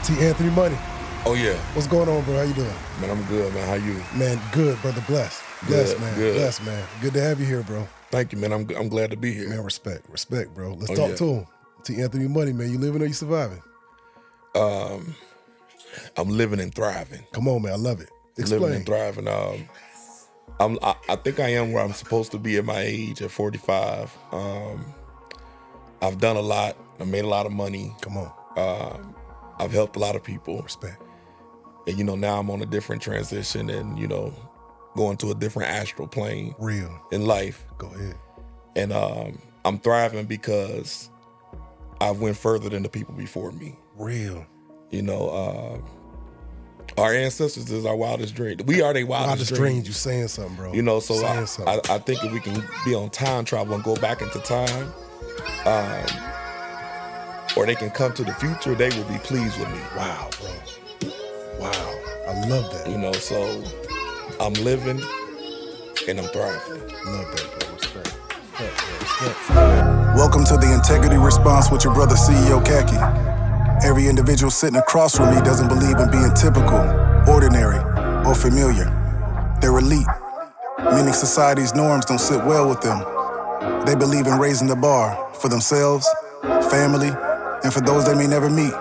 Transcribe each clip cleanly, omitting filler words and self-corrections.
T. Anthony Monie. Oh, yeah. What's going on, bro? How you doing? Man, I'm good, man. How you? Man, good, brother. Blessed. Blessed, man. Good. Blessed, man. Good to have you here, bro. Thank you, man. I'm glad to be here. Man, respect, bro. Let's talk to him. T. Anthony Monie, man. You living or you surviving? I'm living and thriving. Come on, man. I love it. Explain. Living and thriving. I think I am where I'm supposed to be at my age at 45. I've done a lot. I made a lot of money. Come on. I've helped a lot of people. Respect. And, now I'm on a different transition and, going to a different astral plane. Real. In life. Go ahead. And I'm thriving because I've went further than the people before me. Real. Our ancestors is our wildest dream. We are their wildest dreams. You saying something, bro. So I think if we can be on time travel and go back into time, or they can come to the future, they will be pleased with me. Wow, bro. Wow. I love that. So I'm living and I'm thriving. Love that, bro. Respect. Welcome to the Integrity Response with your brother CEO Khacki. Every individual sitting across from me doesn't believe in being typical, ordinary, or familiar. They're elite, meaning society's norms don't sit well with them. They believe in raising the bar for themselves, family, and for those they may never meet.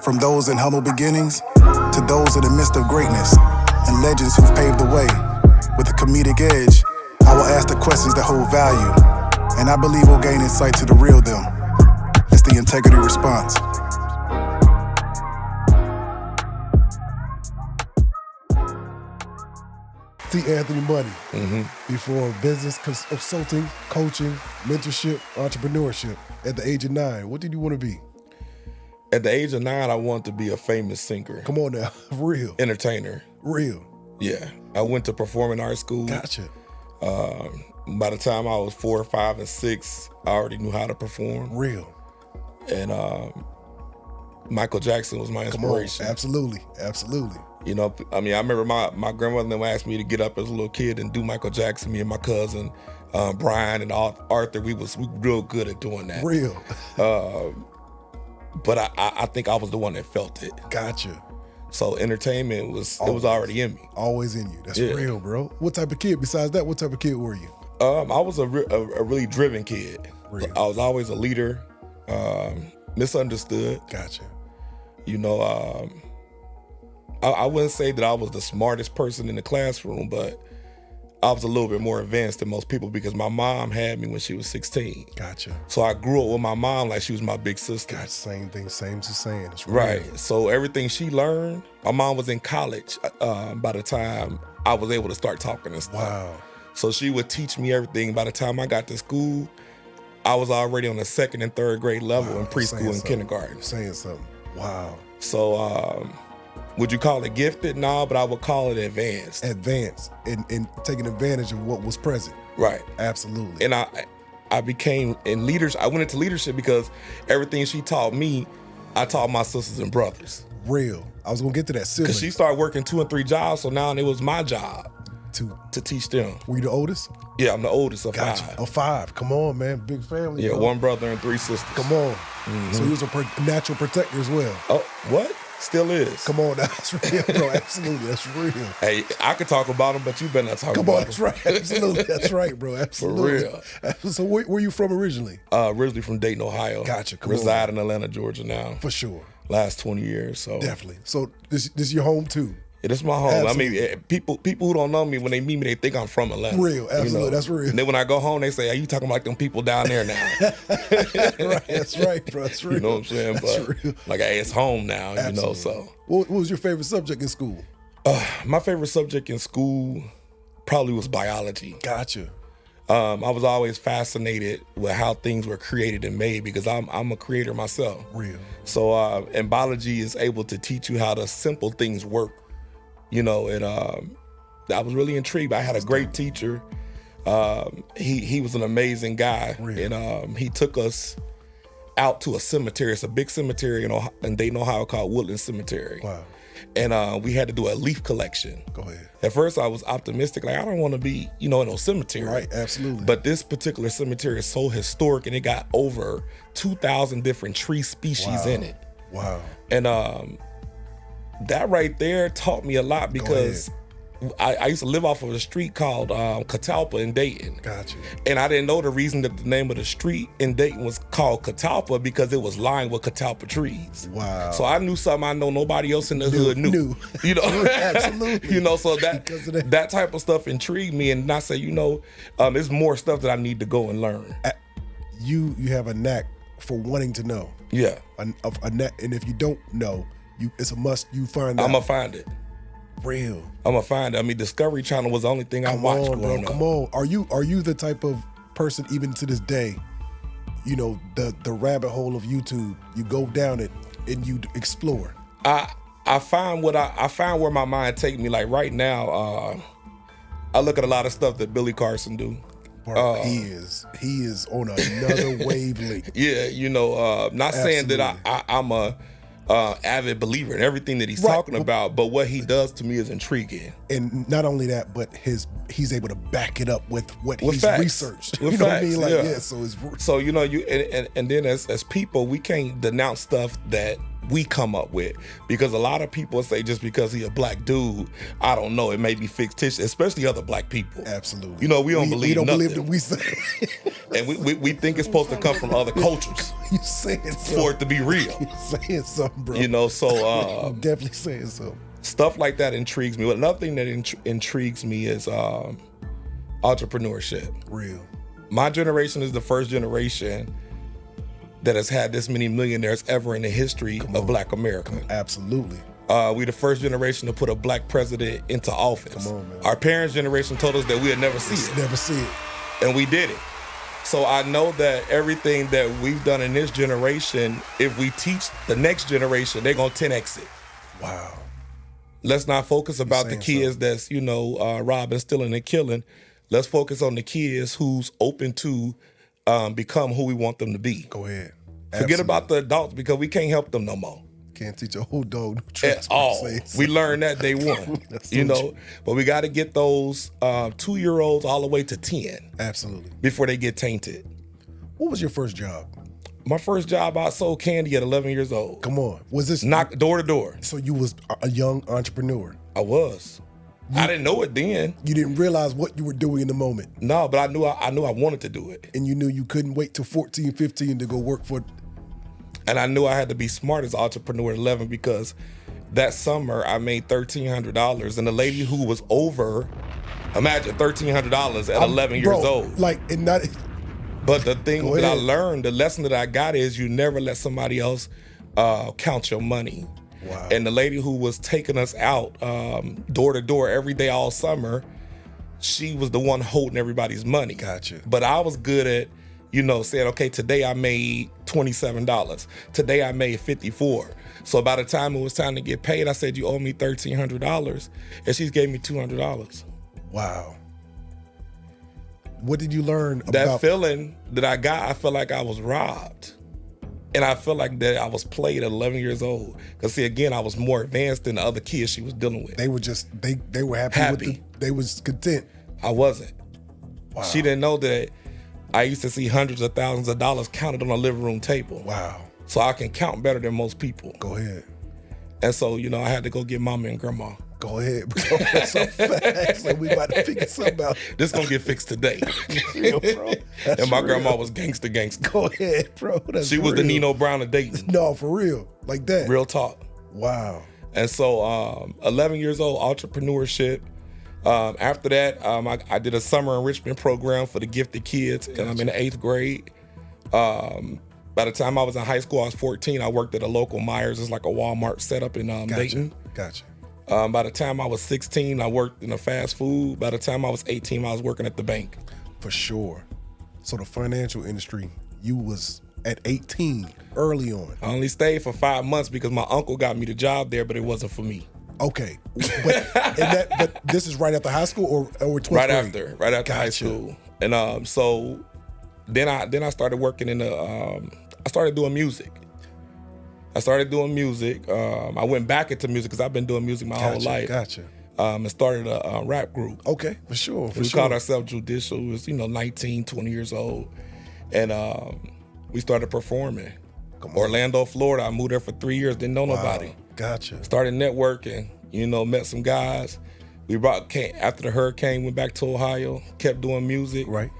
From those in humble beginnings to those in the midst of greatness and legends who've paved the way. With a comedic edge, I will ask the questions that hold value, and I believe we'll gain insight to the real them. It's the Integrity Response. T. Anthony Monie. Before business consulting, coaching, mentorship, entrepreneurship. At the age of 9, what did you want to be? At the age of 9, I wanted to be a famous singer. Come on now. Real. Entertainer. Real. Yeah. I went to performing arts school. Gotcha. By the time I was 4, 5, and 6, I already knew how to perform. Real. And Michael Jackson was my inspiration. Come on. Absolutely. I remember my grandmother asked me to get up as a little kid and do Michael Jackson. Me and my cousin, Brian and Arthur, we real good at doing that. Real. But I think I was the one that felt it. Gotcha. So entertainment was already in me. Always in you. That's real, bro. What type of kid, besides that, what type of kid were you? I was a really driven kid. Real. I was always a leader, misunderstood. Gotcha. I wouldn't say that I was the smartest person in the classroom, but I was a little bit more advanced than most people because my mom had me when she was 16. Gotcha. So I grew up with my mom like she was my big sister. Gotcha. Same thing, same as saying. It's real. Right. So everything she learned, my mom was in college by the time I was able to start talking and stuff. Wow. So she would teach me everything. By the time I got to school, I was already on the 2nd and 3rd grade level in preschool and kindergarten. Saying something. Wow. So would you call it gifted? No, but I would call it advanced. Advanced and taking advantage of what was present. Right. Absolutely. And I became in leadership. I went into leadership because everything she taught me, I taught my sisters and brothers. Real. I was gonna get to that. Because she started working 2 and 3 jobs, so now it was my job to teach them. Were you the oldest? Yeah, I'm the oldest of 5. Of 5. Come on, man. Big family. Yeah, bro. 1 brother and 3 sisters. Come on. So he was a natural protector as well. Oh, what? Still is. Come on, that's real, bro. Absolutely, that's real. Hey, I could talk about him, but you better not talk about him. Come on, that's right. Absolutely, that's right, bro. Absolutely. For real. So where you from originally? Originally from Dayton, Ohio. Gotcha. Reside in Atlanta, Georgia now. For sure. Last 20 years. So definitely. So this your home too? Yeah, this is my home. Absolutely. I mean, people who don't know me, when they meet me, they think I'm from Atlanta. Real, absolutely, that's real. And then when I go home, they say, "Are you talking like them people down there now?" Right, that's right, bro. That's real. You know what I'm saying? That's but real. like, hey, it's home now. Absolutely. So what was your favorite subject in school? My favorite subject in school probably was biology. Gotcha. I was always fascinated with how things were created and made because I'm a creator myself. Real. So and biology is able to teach you how the simple things work. And I was really intrigued. I had a great teacher. He was an amazing guy. Real. And he took us out to a cemetery. It's a big cemetery in Dayton, Ohio called Woodland Cemetery. Wow. And we had to do a leaf collection. Go ahead. At first I was optimistic, like I don't want to be, in no cemetery. Right, absolutely. But this particular cemetery is so historic and it got over 2,000 different tree species in it. Wow. And that right there taught me a lot because I used to live off of a street called Catalpa in Dayton. Gotcha. And I didn't know the reason that the name of the street in Dayton was called Catalpa because it was lined with catalpa trees. Wow. So I knew something I know nobody else in the hood knew. You know, Absolutely. You know, so that type of stuff intrigued me, and I say, you know, there's more stuff that I need to go and learn. You have a knack for wanting to know. Yeah. A knack, and if you don't know, it's a must. You find out. I'm gonna find it. Real. I'm gonna find it. I mean, Discovery Channel was the only thing I watched growing up. Come on. Are you the type of person, even to this day, you know, the rabbit hole of YouTube, you go down it and you explore? I find where my mind take me. Like right now, I look at a lot of stuff that Billy Carson do. He is on another wavelength. Yeah, you know, not saying that I'm a avid believer in everything that he's talking about, but what he does to me is intriguing. And not only that, but he's able to back it up with he's facts. Researched. With you know facts, what I mean? Like, yeah. So you know, and then as people, we can't denounce stuff that we come up with, because a lot of people say just because he's a black dude, I don't know, it may be fictitious, especially other black people. Absolutely. You know, we don't believe nothing. Believe that we say. And we think it's supposed to come from other cultures. You saying something. For it to be real. You saying something, bro. You know, so I'm definitely saying something. Stuff like that intrigues me. But another thing that intrigues me is entrepreneurship. Real. My generation is the first generation that has had this many millionaires ever in the history of Black America. Absolutely. We the first generation to put a black president into office. Come on, man. Our parents' generation told us that we'd never see it. Never see it. And we did it. So I know that everything that we've done in this generation, if we teach the next generation, they're going to 10X it. Wow. Let's not focus about the kids that's, you know, robbing, stealing, and killing. Let's focus on the kids who's open to become who we want them to be. Go ahead. Forget about the adults, because we can't help them no more. Can't teach a whole dog at all. We learned that day one. You know, but we got to get those 2-year-olds all the way to 10. Absolutely. Before they get tainted. What was your first job? My first job, I sold candy at 11 years old. Come on. Was this knock door to door? So you was a young entrepreneur. I was. I didn't know it then. You didn't realize what you were doing in the moment. No, but I knew I wanted to do it. And you knew you couldn't wait till 14, 15 to go work for. And I knew I had to be smart as an entrepreneur at 11, because that summer I made $1,300, and the lady who was over, imagine $1,300 at 11 years old. Like, and not. But the thing that I learned, the lesson that I got is you never let somebody else count your money. Wow. And the lady who was taking us out door to door every day all summer, she was the one holding everybody's money. Gotcha. But I was good at, you know, saying, okay, today I made $27. Today I made $54. So by the time it was time to get paid, I said, you owe me $1,300. And she gave me $200. Wow. What did you learn about that feeling that I got? I felt like I was robbed. And I felt like that I was played at 11 years old. Because see, again, I was more advanced than the other kids she was dealing with. They were just, they were happy. They was content. I wasn't. Wow. She didn't know that I used to see hundreds of thousands of dollars counted on a living room table. Wow. So I can count better than most people. Go ahead. And so, you know, I had to go get mama and grandma. Go ahead, bro. That's so fast. Like, we about to figure something out. This gonna get fixed today. Real, bro. And my grandma was gangster. Go ahead, bro. She was the Nino Brown of Dayton. No, for real. Like that. Real talk. Wow. And so 11 years old, entrepreneurship. After that, I did a summer enrichment program for the gifted kids, and I'm in the 8th grade. By the time I was in high school, I was 14. I worked at a local Myers. It's like a Walmart setup in Dayton. Gotcha. By the time I was 16, I worked in a fast food. By the time I was 18, I was working at the bank. For sure. So the financial industry, you was at 18, early on. I only stayed for 5 months because my uncle got me the job there, but it wasn't for me. Okay. But this is right after high school or 12th grade? Right after high school. And so then I started working in I started doing music. I went back into music because I've been doing music my whole life. Gotcha. And started a rap group. Okay, for sure. We called ourselves Judicial. It was, 19, 20 years old. And we started performing. Orlando, Florida. I moved there for 3 years, didn't know nobody. Gotcha. Started networking, met some guys. After the hurricane, went back to Ohio, kept doing music. Right.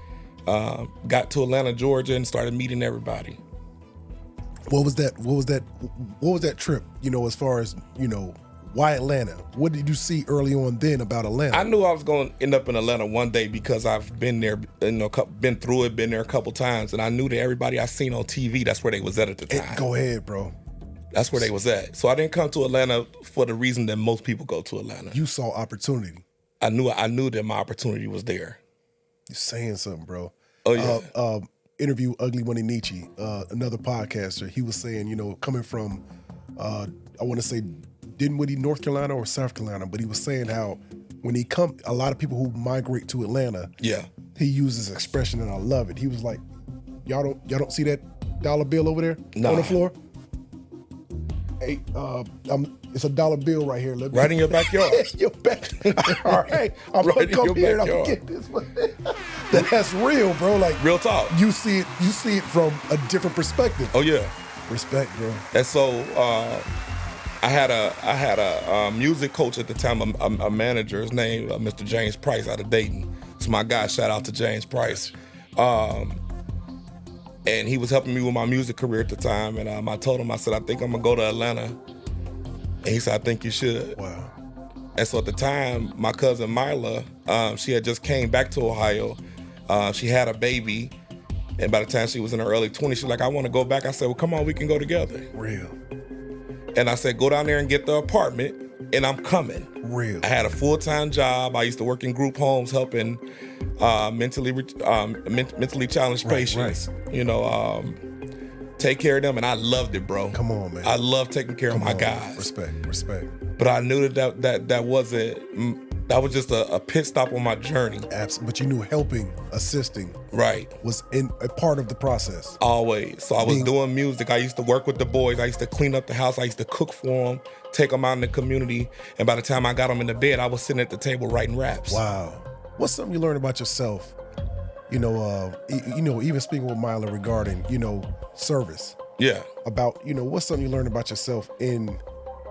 Got to Atlanta, Georgia, and started meeting everybody. What was that trip, as far as, why Atlanta? What did you see early on then about Atlanta? I knew I was going to end up in Atlanta one day because I've been there, been through it, been there a couple times, and I knew that everybody I seen on TV, that's where they was at the time. Go ahead, bro. That's where they was at. So I didn't come to Atlanta for the reason that most people go to Atlanta. You saw opportunity. I knew that my opportunity was there. You're saying something, bro. Oh, yeah. Interview Ugly Money Nietzsche, another podcaster. He was saying, coming from, I want to say Dinwiddie, North Carolina or South Carolina, but he was saying how when a lot of people who migrate to Atlanta, he uses this expression and I love it. He was like, y'all don't see that dollar bill over there on the floor? Hey, it's a dollar bill right here. Right in your backyard. Your back. All right, I'm right gonna come here and I'm backyard. gonna get this one. That's real, bro. Like real talk. You see it from a different perspective. Oh yeah. Respect, bro. And so I had a music coach at the time, a manager. His name Mr. James Price out of Dayton. It's my guy. Shout out to James Price. And he was helping me with my music career at the time. And I told him, I said, I think I'm gonna go to Atlanta. And he said, I think you should. Wow. And so at the time, my cousin Mila, she had just came back to Ohio. She had a baby. And by the time she was in her early 20s, she's like, I want to go back. I said, well, come on, we can go together. Real. And I said, go down there and get the apartment, and I'm coming. Real. I had a full-time job. I used to work in group homes helping mentally challenged patients. Right. Take care of them, and I loved it, bro. Come on, man. I love taking care of my guys. Respect. But I knew that was just a pit stop on my journey. Absolutely. But you knew helping, assisting, right, was a part of the process. Always. So I was doing music. I used to work with the boys. I used to clean up the house. I used to cook for them, take them out in the community. And by the time I got them in the bed, I was sitting at the table writing raps. Wow. What's something you learned about yourself? Even speaking with Mila regarding, service. Yeah. About, what's something you learned about yourself in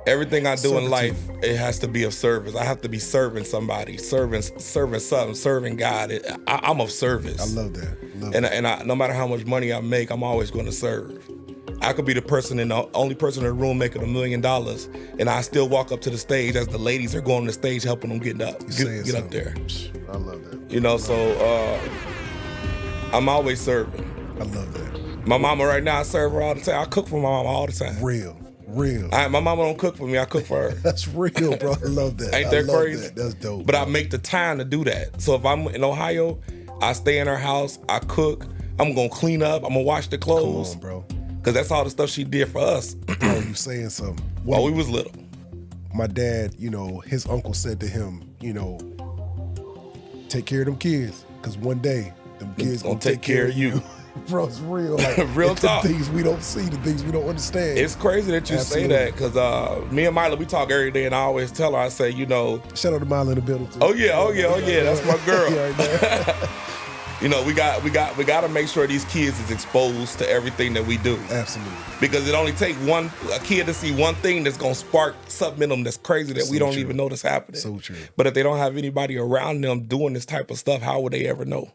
everything I do servitude. in life, it has to be of service. I have to be serving somebody, serving something, serving God. I'm of service. I love that. And no matter how much money I make, I'm always going to serve. I could be the only person in the room making $1 million, and I still walk up to the stage as the ladies are going on the stage helping them get up there. I love that. So I'm always serving. I love that. My mama right now, I serve her all the time. I cook for my mama all the time. Real. My mama don't cook for me, I cook for her. That's real, bro. I love that. Ain't that crazy? That's dope. But bro, I make the time to do that. So if I'm in Ohio, I stay in her house, I cook, I'm gonna clean up, I'm gonna wash the clothes. Come on, bro. Cause that's all the stuff she did for us. Bro, you saying something. While we was little. My dad, his uncle said to him, take care of them kids, cause one day them kids gonna take care of you. Bro, it's real. Like, real talk. The things we don't see, the things we don't understand. It's crazy that you say that, because me and Mila, we talk every day, and I always tell her, I say, shout out to Mila in the building too. Oh yeah, that's my girl. Yeah, we got to make sure these kids is exposed to everything that we do. Absolutely. Because it only takes a kid to see one thing that's gonna spark something in them that's crazy that we don't even know that's happening. So true. But if they don't have anybody around them doing this type of stuff, how would they ever know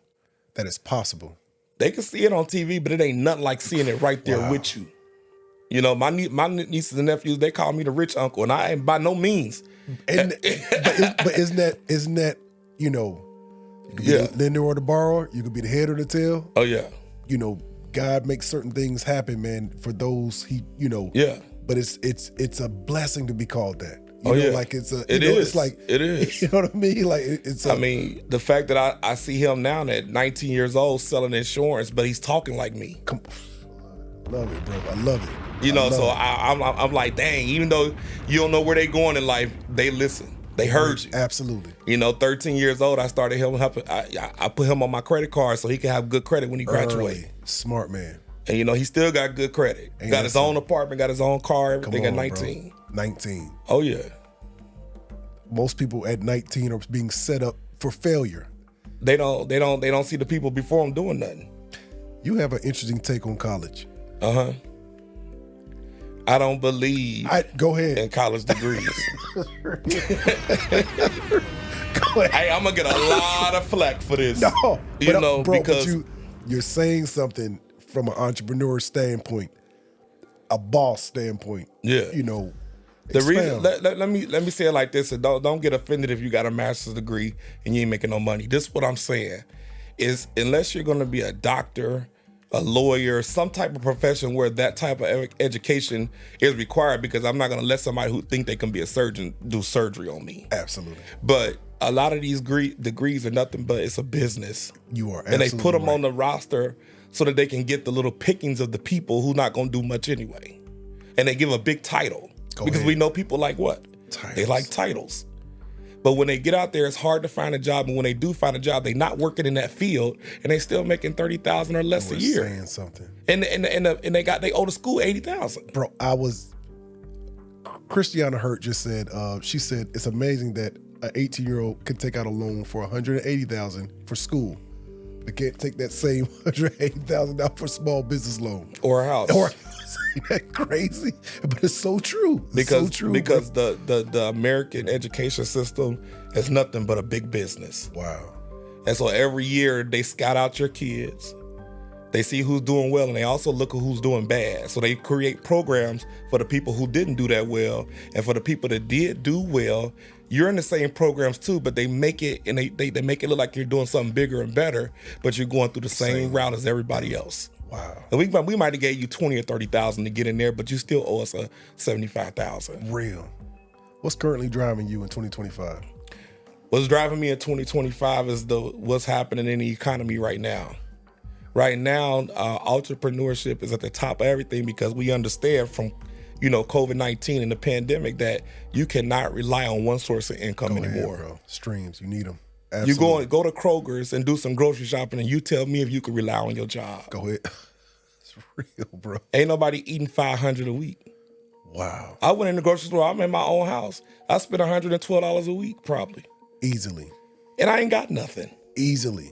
that it's possible? They can see it on TV, but it ain't nothing like seeing it right there with you. My nieces and nephews, they call me the rich uncle, and I ain't by no means. But isn't that you could be the lender or the borrower, you could be the head or the tail. Oh yeah. God makes certain things happen, man, for those Yeah. But it's a blessing to be called that. Like it is. It's like it is. You know what I mean? Like it's. The fact that I see him now at 19 years old selling insurance, but he's talking like me. Love it, bro. I love it. I'm like, dang. Even though you don't know where they going in life, they listen. They heard you. Absolutely. 13 years old, I started helping. I put him on my credit card so he can have good credit when he graduates. Smart man. And he still got good credit. Got his own apartment, got his own car, everything at 19. Bro. 19. Oh yeah. Most people at 19 are being set up for failure. They don't see the people before them doing nothing. You have an interesting take on college. Uh-huh. I don't believe Go ahead. in college degrees. Go ahead. Hey, I'm gonna get a lot of flack for this. No, because you're saying something from an entrepreneur standpoint, a boss standpoint. Yeah. The reason, let me say it like this, and don't get offended if you got a master's degree and you ain't making no money. This is what I'm saying is, unless you're going to be a doctor, a lawyer, some type of profession where that type of education is required, because I'm not going to let somebody who think they can be a surgeon do surgery on me. Absolutely. But a lot of these degrees are nothing but it's a business. You are absolutely and they put them right. on the roster so that they can get the little pickings of the people who not going to do much anyway. And they give a big title. Because we know people like what? Titles. They like titles. But when they get out there, it's hard to find a job. And when they do find a job, they not working in that field, and they still making $30,000 or less a year. Saying something. And they owe the school $80,000. Bro, Christiana Hurt just said, she said it's amazing that an 18-year-old could take out a loan for $180,000 for school. They can't take that same $180,000 out for a small business loan or a house. Isn't that crazy? But it's so true. Because the American education system is nothing but a big business. Wow. And so every year they scout out your kids. They see who's doing well, and they also look at who's doing bad. So they create programs for the people who didn't do that well, and for the people that did do well. You're in the same programs too, but they make it, and they make it look like you're doing something bigger and better, but you're going through the same route as everybody else. Wow. And we might have gave you $20,000 or $30,000 to get in there, but you still owe us a $75,000. Real. What's currently driving you in 2025? What's driving me in 2025 is what's happening in the economy right now. Right now, entrepreneurship is at the top of everything, because we understand from COVID-19 and the pandemic that you cannot rely on one source of income anymore. Bro. Streams, you need them. Absolutely. You go to Kroger's and do some grocery shopping, and you tell me if you can rely on your job. Go ahead. It's real, bro. Ain't nobody eating $500 a week. Wow. I went in the grocery store. I'm in my own house. I spent $112 a week probably. Easily. And I ain't got nothing. Easily.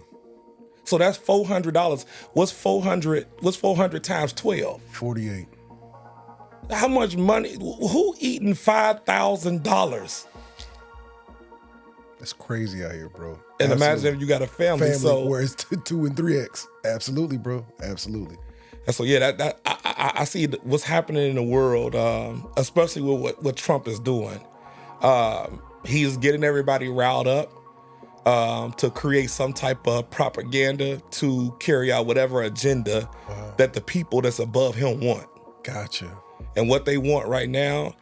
So that's $400. What's 400 times 12? 48. How much money? Who eating $5,000? That's crazy out here, bro. And imagine if you got a family so where it's 2 and 3x. Absolutely, bro. Absolutely. And so yeah, I see what's happening in the world, especially with what Trump is doing. He's getting everybody riled up to create some type of propaganda to carry out whatever agenda that the people that's above him want. Gotcha. And what they want right now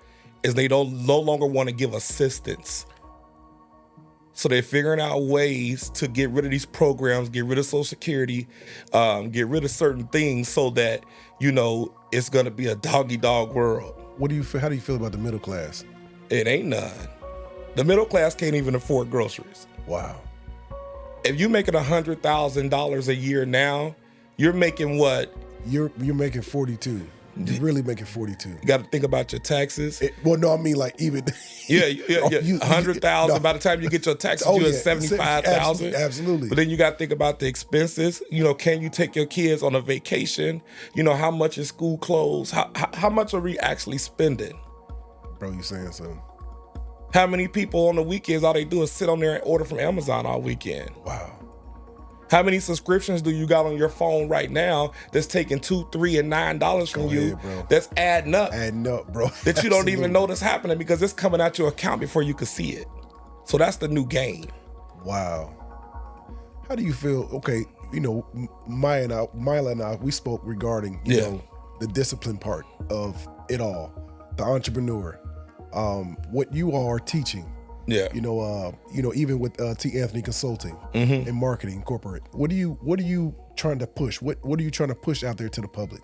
is they no longer want to give assistance. So they're figuring out ways to get rid of these programs, get rid of Social Security, get rid of certain things so that, it's going to be a dog-eat-dog world. How do you feel about the middle class? It ain't none. The middle class can't even afford groceries. Wow. If you're making $100,000 a year now, you're making what? You're making 42. You're really making 42. You got to think about your taxes. Even. Yeah. 100,000. By the time you get your taxes, you're at 75,000. Absolutely. But then you got to think about the expenses. Can you take your kids on a vacation? How much is school clothes? How much are we actually spending? Bro, you saying something? How many people on the weekends, all they do is sit on there and order from Amazon all weekend? Wow. How many subscriptions do you got on your phone right now that's taking $2, $3, and $9 from you? Bro. That's adding up. Bro. That you don't even know that's happening because it's coming out your account before you can see it. So that's the new game. Wow. How do you feel? Okay, Maya and I, we spoke regarding, the discipline part of it all, the entrepreneur, what you are teaching. Yeah. Even with T. Anthony Consulting and Marketing Corporate, what are you trying to push? What are you trying to push out there to the public?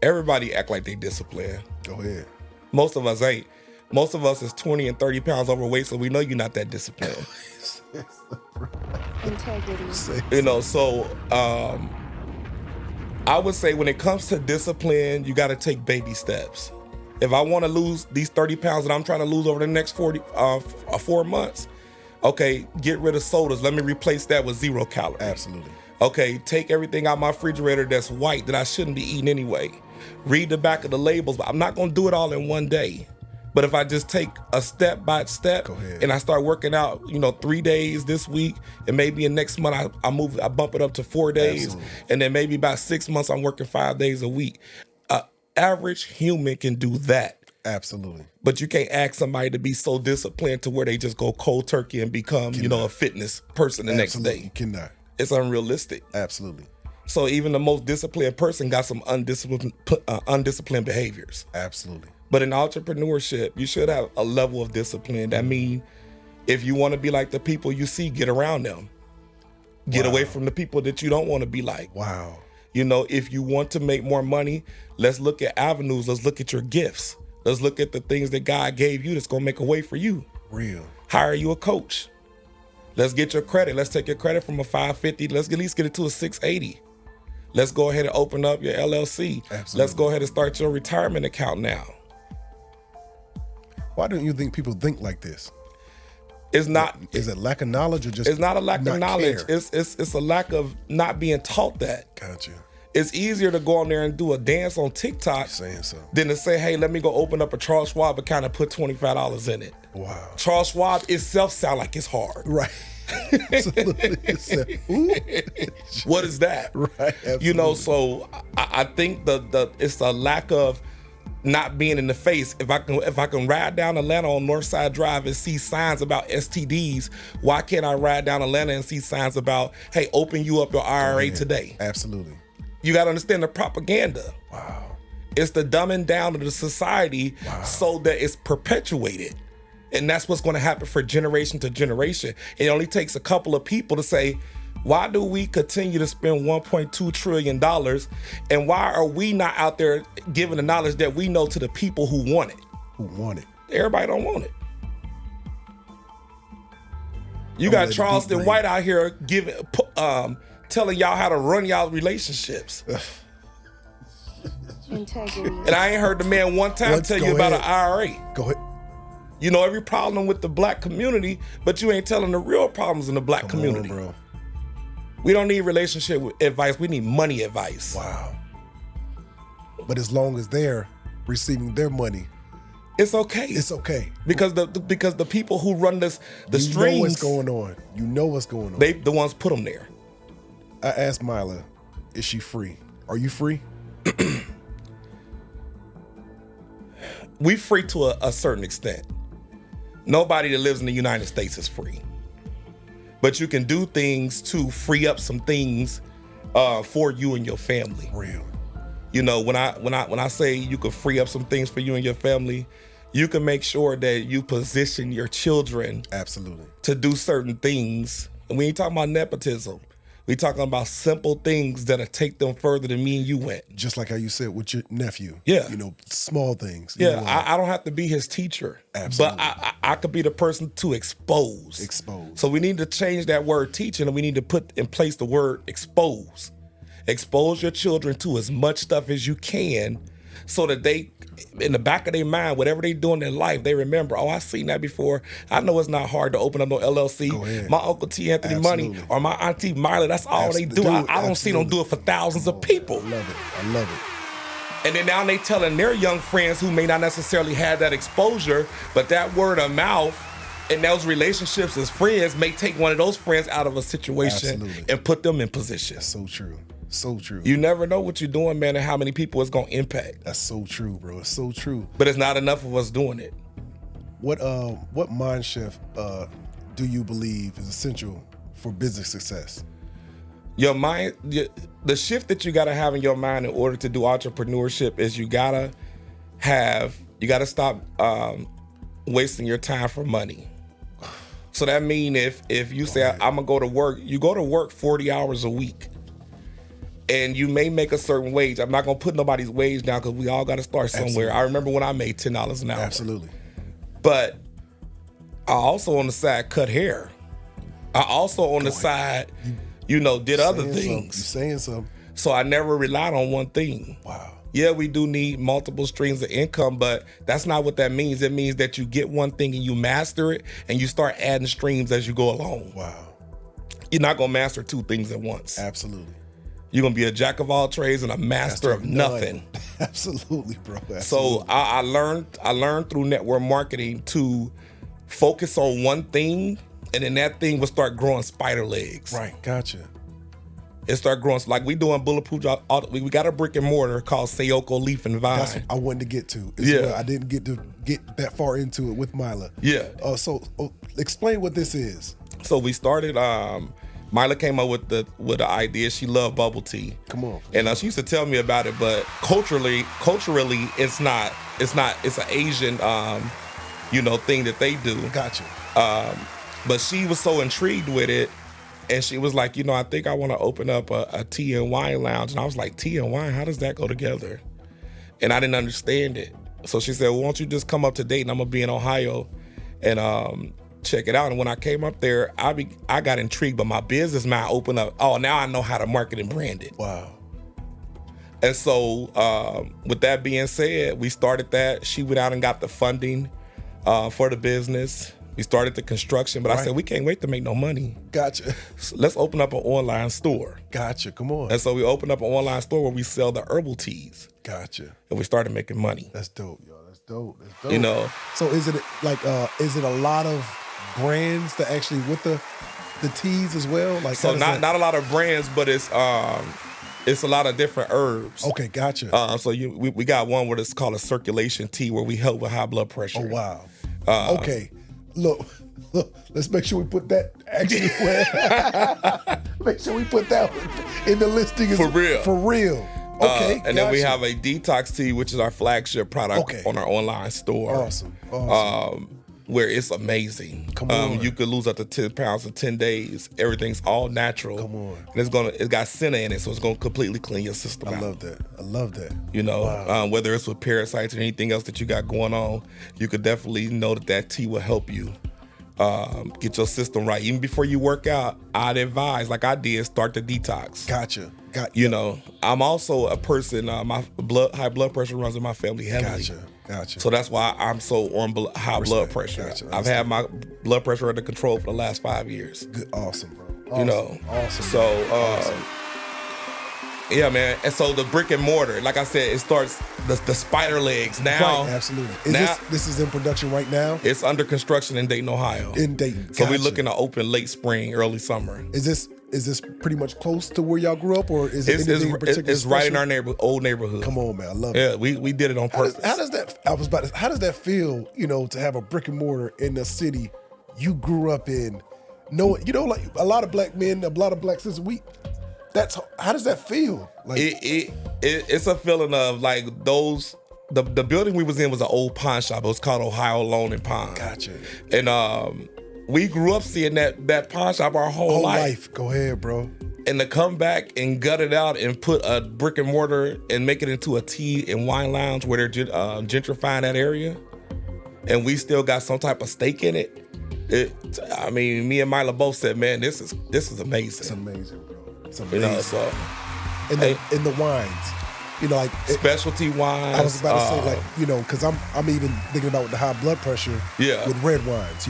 Everybody act like they disciplined. Go ahead. Most of us ain't. Most of us is 20 and 30 pounds overweight, so we know you're not that disciplined. Integrity. So I would say when it comes to discipline, you got to take baby steps. If I want to lose these 30 pounds that I'm trying to lose over the next 4 months, okay, get rid of sodas. Let me replace that with 0 calories. Absolutely. Okay, take everything out my refrigerator that's white that I shouldn't be eating anyway. read the back of the labels, but I'm not going to do it all in one day. But if I just take a step by step and I start working out, 3 days this week, and maybe in next month I bump it up to 4 days. Absolutely. And then maybe about 6 months I'm working 5 days a week. Average human can do that. Absolutely. But you can't ask somebody to be so disciplined to where they just go cold turkey and become, a fitness person the next day. You cannot. It's unrealistic. Absolutely. So even the most disciplined person got some undisciplined behaviors. Absolutely. But in entrepreneurship, you should have a level of discipline. That means if you want to be like the people you see, get around them. Get away from the people that you don't want to be like. Wow. If you want to make more money, let's look at avenues. Let's look at your gifts. Let's look at the things that God gave you that's going to make a way for you. Real. Hire you a coach. Let's get your credit. Let's take your credit from a 550. Let's at least get it to a 680. Let's go ahead and open up your LLC. Absolutely. Let's go ahead and start your retirement account now. Why don't you think people think like this? It's not. Is it lack of knowledge or just? It's not a lack of knowledge. Care? It's a lack of not being taught that. Gotcha. It's easier to go on there and do a dance on TikTok than to say, hey, let me go open up a Charles Schwab account and put $25 in it. Wow. Charles Schwab itself sound like it's hard. Right. Absolutely. What is that? Right. Absolutely. So I think the it's a lack of not being in the face. If I can ride down Atlanta on Northside Drive and see signs about STDs, why can't I ride down Atlanta and see signs about, hey, open you up your IRA today? Absolutely. You got to understand the propaganda. Wow. It's the dumbing down of the society so that it's perpetuated. And that's what's going to happen for generation to generation. It only takes a couple of people to say, why do we continue to spend $1.2 trillion? And why are we not out there giving the knowledge that we know to the people who want it? Who want it? Everybody don't want it. You got Charleston White out here giving, telling y'all how to run y'all relationships. Integrity. And I ain't heard the man one time tell you about an IRA. Go ahead. You know every problem with the black community, but you ain't telling the real problems in the black community. Come on, bro. We don't need relationship advice. We need money advice. Wow. But as long as they're receiving their money, it's okay. It's okay. Because the people who run the strings, you know what's going on. You know what's going on. They the ones put them there. I asked Mila, is she free? Are you free? We free to a certain extent. Nobody that lives in the United States is free. But you can do things to free up some things for you and your family. Real. When I say you can free up some things for you and your family, you can make sure that you position your children absolutely to do certain things. And we ain't talking about nepotism. We talking about simple things that'll take them further than me and you went. Just like how you said with your nephew. Yeah. Small things. Yeah, I don't have to be his teacher. Absolutely. But I could be the person to expose. Expose. So we need to change that word teaching, and we need to put in place the word expose. Expose your children to as much stuff as you can so that they, in the back of their mind, whatever they do in their life, they remember, oh, I've seen that before. I know it's not hard to open up no LLC. My Uncle T. Anthony Money or my Auntie Miley, that's all they do. I don't see them do it for thousands of people. I love it. And then now they telling their young friends who may not necessarily have that exposure, but that word of mouth and those relationships as friends may take one of those friends out of a situation and put them in position. That's so true. So true. You never know what you're doing, man, and how many people it's gonna impact. That's so true, bro. It's so true. But it's not enough of us doing it. What mind shift do you believe is essential for business success? Your mind, the shift that you gotta have in your mind in order to do entrepreneurship is you gotta stop wasting your time for money. So that means if you say I'm gonna go to work, you go to work 40 hours a week. And you may make a certain wage. I'm not gonna put nobody's wage down because we all gotta start somewhere. Absolutely. I remember when I made $10 an hour. Absolutely. But I also on the side cut hair. I also on the side, did other things. You're saying something. So I never relied on one thing. Wow. Yeah, we do need multiple streams of income, but that's not what that means. It means that you get one thing and you master it and you start adding streams as you go along. Wow. You're not gonna master two things at once. Absolutely. You're gonna be a jack of all trades and a master of nothing. Absolutely, bro. Absolutely. So I learned through network marketing to focus on one thing, and then that thing will start growing spider legs. Right, gotcha. It start growing. Like we doing bulletproof. We got a brick and mortar called C.R.E.W.L Leaf and Vine. That's what I wanted to get to. I didn't get that far into it with Mila. Yeah. So explain what this is. So we started. Mila came up with the idea. She loved bubble tea. Come on. And she used to tell me about it, but culturally, it's not. It's an Asian, thing that they do. Gotcha. But she was so intrigued with it. And she was like, I think I want to open up a tea and wine lounge. And I was like, tea and wine, how does that go together? And I didn't understand it. So she said, well, why don't you just come up to Dayton? I'm going to be in Ohio and check it out. And when I came up there, I got intrigued, but my business mind opened up. Oh, now I know how to market and brand it. Wow. And so with that being said, we started that. She went out and got the funding for the business. We started the construction, but I said, we can't wait to make no money. Gotcha. So let's open up an online store. Gotcha, come on. And so we opened up an online store where we sell the herbal teas. Gotcha. And we started making money. That's dope, yo. That's dope. So is it a lot of brands that actually with the teas as well? Like, so not a lot of brands, but it's a lot of different herbs. Okay, gotcha. So we got one where it's called a circulation tea where we help with high blood pressure. Oh, wow. Okay. Look, let's make sure we put that actually make sure we put that in the listing for real. For real. Okay. And then we have a detox tea, which is our flagship product on our online store. Awesome. Where it's amazing. Come on. You could lose up to 10 pounds in 10 days. Everything's all natural. Come on. And it's got senna in it, so it's gonna completely clean your system out. I love that. Wow. Whether it's with parasites or anything else that you got going on, you could definitely know that tea will help you get your system right. Even before you work out, I'd advise, like I did, start the detox. Gotcha. I'm also a person, my high blood pressure runs in my family heavily. Gotcha. So that's why I'm so on high blood pressure. Gotcha. I've had my blood pressure under control for the last 5 years. Good. Awesome, bro. Awesome. So, yeah, man. And so the brick and mortar, like I said, it starts the spider legs now. Right, absolutely. This is in production right now? It's under construction in Dayton, Ohio. In Dayton. So we're looking to open late spring, early summer. Is this pretty much close to where y'all grew up, or is it anything in particular? It's right in our old neighborhood. Come on, man, I love it. Yeah, we did it on purpose. How does that feel? To have a brick and mortar in the city you grew up in, like a lot of black men, a lot of black sisters. How does that feel? Like it's a feeling of like those. The building we was in was an old pawn shop. It was called Ohio Loan and Pawn. Gotcha. And we grew up seeing that pawn shop our whole life. Go ahead, bro. And to come back and gut it out and put a brick and mortar and make it into a tea and wine lounge where they're gentrifying that area, and we still got some type of stake in it. Me and Mila both said, man, this is amazing. It's amazing, bro. It's amazing. So in the wines. Like specialty wines. I was about to say, because I'm even thinking about the high blood pressure with red wines.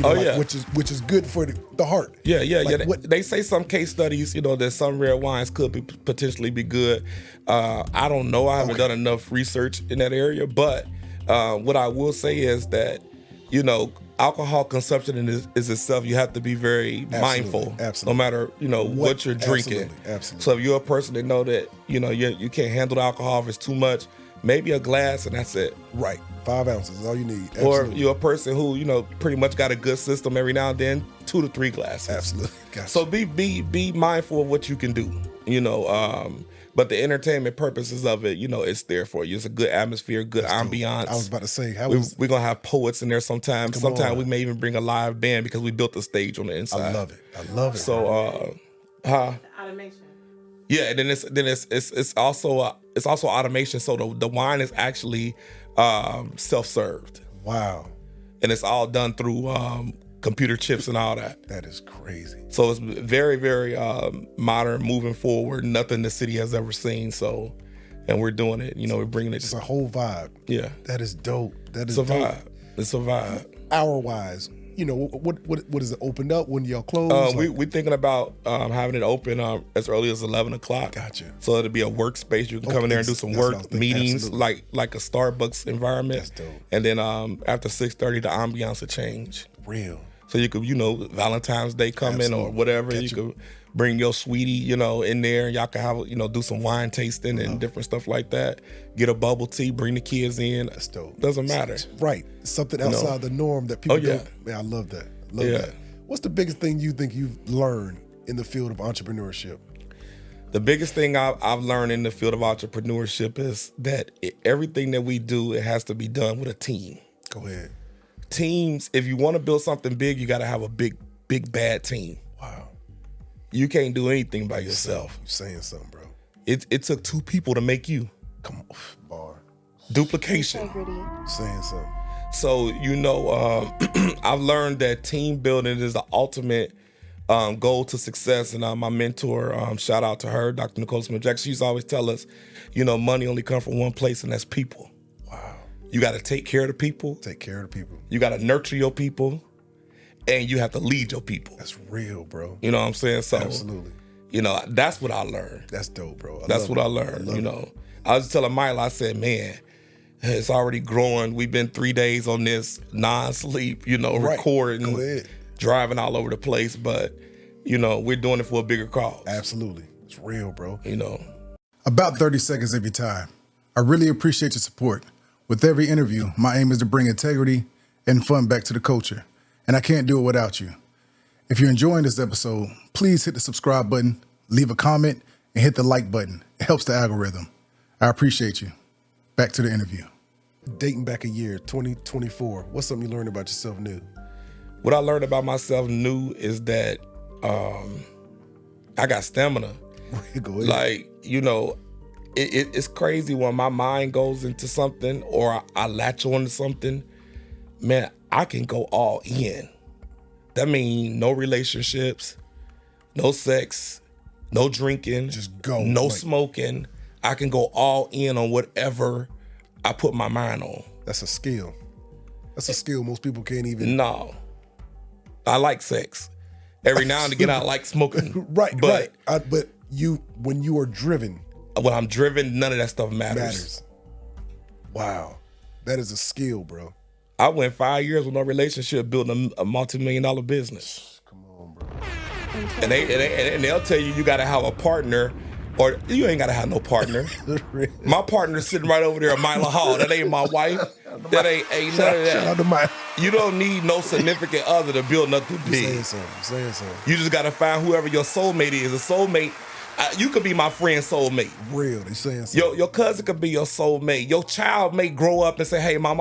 Which is good for the heart. Yeah. They say some case studies, that some red wines could potentially be good. I don't know. I haven't done enough research in that area, but what I will say is that, alcohol consumption is itself, you have to be very mindful. Absolutely. No matter, what you're drinking. Absolutely. So if you're a person that know that, you can't handle the alcohol if it's too much, maybe a glass and that's it. Right. 5 ounces is all you need. Absolutely. Or you're a person who, pretty much got a good system every now and then, 2 to 3 glasses. Absolutely. Gotcha. So be mindful of what you can do, but the entertainment purposes of it, it's there for you. It's a good atmosphere, good ambiance. I was about to say, we're going to have poets in there sometimes. Sometimes we may even bring a live band because we built a stage on the inside. I love it. So, automation. Yeah, and then it's also automation. So the wine is actually self-served. Wow. And it's all done through computer chips and all that. That is crazy. So it's very, very modern, moving forward. Nothing the city has ever seen. So, and we're doing it. We're bringing it. It's a whole vibe. Yeah. That is dope. It's a vibe. It's a vibe. Hour-wise, you know, what is it opened up? When y'all close? We're thinking about having it open as early as 11 o'clock. Gotcha. So it'll be a workspace. You can come in there and do some work meetings, like a Starbucks environment. That's dope. And then after 6:30, the ambiance will change. Real. So you could, Valentine's Day come in or whatever. You could bring your sweetie, in there. Y'all can have, do some wine tasting and different stuff like that. Get a bubble tea, bring the kids in. That's dope. Doesn't matter. Right. Something outside the norm that people don't. Man, I love that. Love that. What's the biggest thing you think you've learned in the field of entrepreneurship? The biggest thing I've learned in the field of entrepreneurship is that everything that we do, it has to be done with a team. Go ahead. Teams, if you want to build something big, you got to have a big, bad team. Wow. You can't do anything by yourself. You're saying something, bro. It took two people to make you. Come on, bar. Duplication. Saying something. So, I've learned that team building is the ultimate goal to success. And my mentor, shout out to her, Dr. Nicole Smith-Jackson, she used to always tell us, money only comes from one place, and that's people. Wow. You got to take care of the people. Take care of the people. You got to nurture your people, and you have to lead your people. That's real, bro. You know what I'm saying? So, absolutely. That's what I learned. That's dope, bro. That's what I learned. I was telling Mila, I said, man, it's already growing. We've been 3 days on this non-sleep, recording, driving all over the place. But, we're doing it for a bigger cause. Absolutely. It's real, bro. About 30 seconds of your time. I really appreciate your support. With every interview, my aim is to bring integrity and fun back to the culture. And I can't do it without you. If you're enjoying this episode, please hit the subscribe button, leave a comment, and hit the like button. It helps the algorithm. I appreciate you. Back to the interview. Dating back a year, 2024, what's something you learned about yourself new? What I learned about myself new is that I got stamina. Go ahead. Like, it's crazy when my mind goes into something or I latch on to something, man, I can go all in. That means no relationships, no sex, no drinking, just go. No smoking. I can go all in on whatever I put my mind on. That's a skill. That's a skill most people can't even. No. I like sex. Every now and again, I like smoking. Right. But when you are driven. When I'm driven, none of that stuff matters. Wow. That is a skill, bro. I went 5 years with no relationship building a multi-million-dollar business. Come on, bro. And they'll tell you got to have a partner, or you ain't got to have no partner. My partner's sitting right over there at Mila Hall. That ain't my wife. That ain't none of that. Shout out to my. You don't need no significant other to build nothing big. Saying something. You just got to find whoever your soulmate is. A soulmate. You could be my friend's soulmate. Real, they saying something. Your cousin could be your soulmate. Your child may grow up and say, "Hey, mom,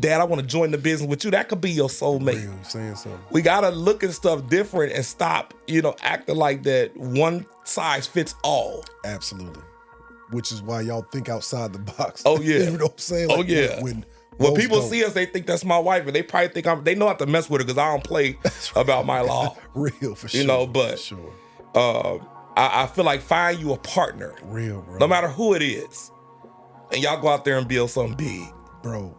Dad, I want to join the business with you." That could be your soulmate. Real, saying something. We gotta look at stuff different and stop, acting like that one size fits all. Absolutely. Which is why y'all think outside the box. Oh yeah. You know what I'm saying? Like, when people see us, they think that's my wife, and they probably think they know how to mess with her because I don't play about my law. Real, for sure. But for sure. I feel like find you a partner. Real, bro. No matter who it is. And y'all go out there and build something big. Bro,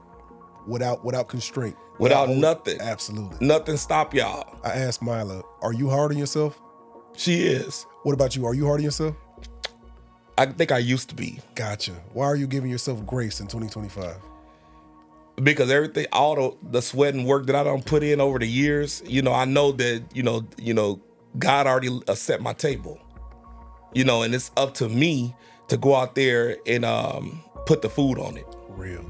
without constraint. Without nothing. Absolutely. Nothing stop y'all. I asked Mila, are you hard on yourself? She is. What about you? Are you hard on yourself? I think I used to be. Gotcha. Why are you giving yourself grace in 2025? Because everything, all the sweat and work that I done put in over the years, I know that, God already set my table. And it's up to me to go out there and put the food on it. Real.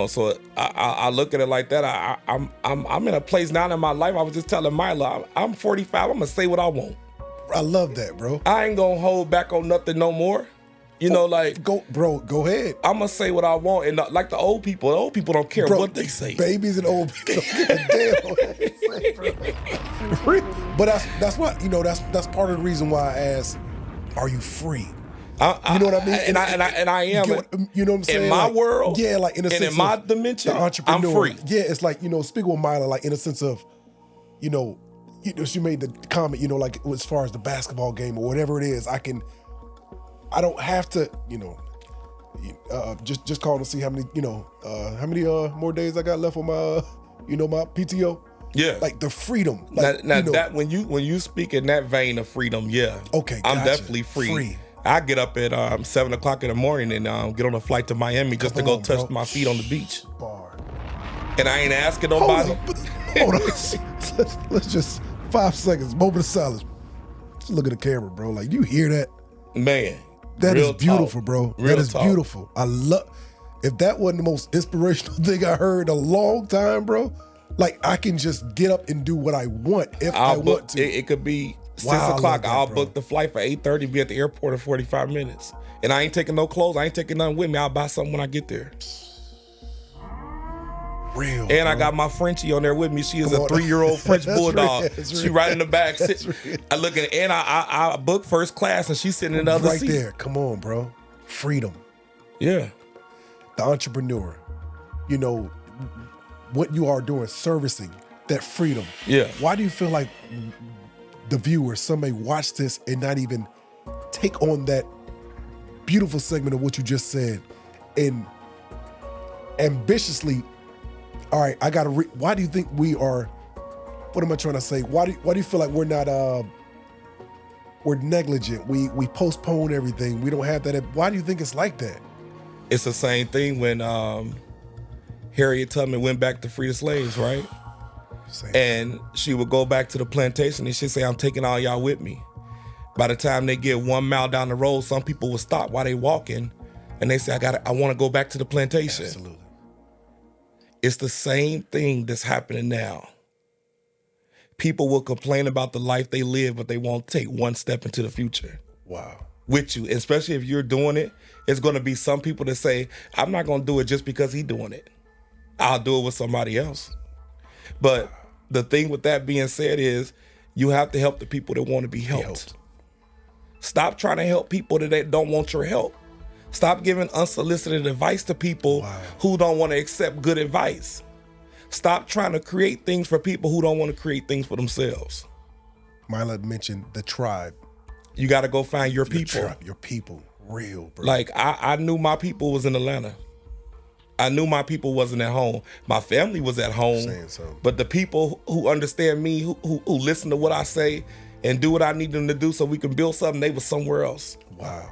So I look at it like that. I'm in a place now in my life. I was just telling Mila, I'm 45. I'm gonna say what I want. I love that, bro. I ain't gonna hold back on nothing no more. Go ahead. I'm gonna say what I want, and like the old people don't care what they say. Babies and old people don't give a damn what they say, bro. But that's why that's part of the reason why I asked, are you free? You know what I mean? And I am. You know what I'm saying? In my world, yeah, like in a sense, in my dimension, the entrepreneur, I'm free. Yeah, it's like speaking with Mila, like in a sense of, she made the comment, like as far as the basketball game or whatever it is, I don't have to, just call to see how many more days I got left on my, my PTO. Yeah. Like the freedom. Like, Now that when you speak in that vein of freedom, yeah. Okay, I'm gotcha. definitely free. I get up at 7:00 in the morning and get on a flight to Miami just to go touch my feet on the beach. Bar. And I ain't asking nobody. Hold on. Let's just 5 seconds. Moment of silence. Just look at the camera, bro. Like, you hear that? Man. That is real beautiful, talk. bro. Real That is talk. beautiful. I love. If that wasn't the most inspirational thing I heard in a long time, bro, like I can just get up and do what I want if I want to. It could be 6 Wow, I love o'clock. that, I'll bro. book the flight for 8:30. Be at the airport in 45 minutes. And I ain't taking no clothes. I ain't taking nothing with me. I'll buy something when I get there. Real. And I bro. got my Frenchie on there with me. She is Come a on. 3-year-old French That's bulldog. real. That's She real. right in the back. That's real. I look at and I booked first class and she's sitting in the other right seat. there. Come on, bro. Freedom. Yeah. The entrepreneur. You know what you are doing, servicing that freedom. Yeah. Why do you feel like the viewer, somebody watch this and not even take on that beautiful segment of what you just said and ambitiously, all right, I gotta why do you think we are, what am I trying to say? Why do you feel like we're not we're negligent? We postpone everything. We don't have that. Why do you think it's like that? It's the same thing when Harriet Tubman went back to free the slaves, right? Same. And she would go back to the plantation and she'd say, I'm taking all y'all with me. By the time they get 1 mile down the road, some people would stop while they walking and they say, I want to go back to the plantation. Absolutely. It's the same thing that's happening now. People will complain about the life they live, but they won't take one step into the future. Wow. With you, especially if you're doing it, it's going to be some people that say, I'm not going to do it just because he's doing it. I'll do it with somebody else. But the thing with that being said is you have to help the people that want to be helped. Stop trying to help people that don't want your help. Stop giving unsolicited advice to people who don't want to accept good advice. Stop trying to create things for people who don't want to create things for themselves. Mila mentioned the tribe. You got to go find your people. Your people. Real, bro. Like, I knew my people was in Atlanta. I knew my people wasn't at home. My family was at home. Saying something. But the people who understand me, who listen to what I say and do what I need them to do so we can build something, they was somewhere else. Wow.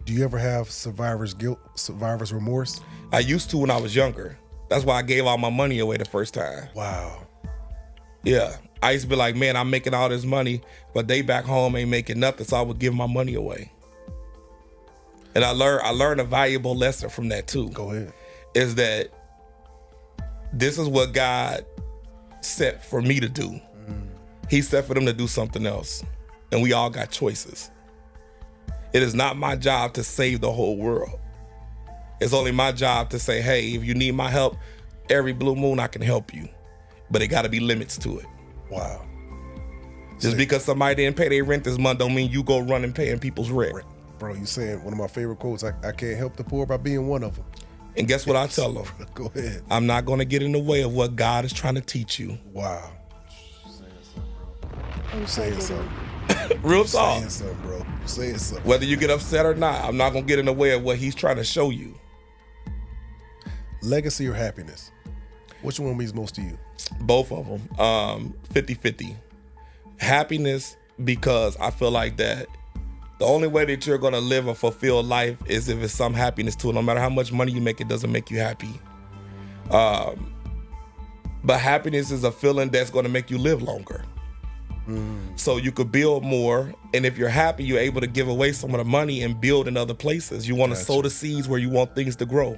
Do you ever have survivor's guilt, survivor's remorse? I used to when I was younger. That's why I gave all my money away the first time. Wow. Yeah. I used to be like, man, I'm making all this money, but they back home ain't making nothing, so I would give my money away. And I learned a valuable lesson from that too. Go ahead. Is that this is what God set for me to do. He set for them to do something else. And we all got choices. It is not my job to save the whole world. It's only my job to say, hey, if you need my help, every blue moon I can help you. But it got to be limits to it. Wow. Just because somebody didn't pay their rent this month don't mean you go run and paying people's rent. Bro, you saying one of my favorite quotes, I can't help the poor by being one of them. And guess what I tell them? Go ahead. I'm not going to get in the way of what God is trying to teach you. Wow. Saying something. Real talk. Saying something, bro. Saying something. Whether you get upset or not, I'm not going to get in the way of what he's trying to show you. Legacy or happiness? Which one means most to you? Both of them. 50-50. Happiness, because I feel like that the only way that you're going to live a fulfilled life is if it's some happiness to it. No matter how much money you make, it doesn't make you happy. But happiness is a feeling that's going to make you live longer. So you could build more, and if you're happy, you're able to give away some of the money and build in other places. You want to sow the seeds where you want things to grow.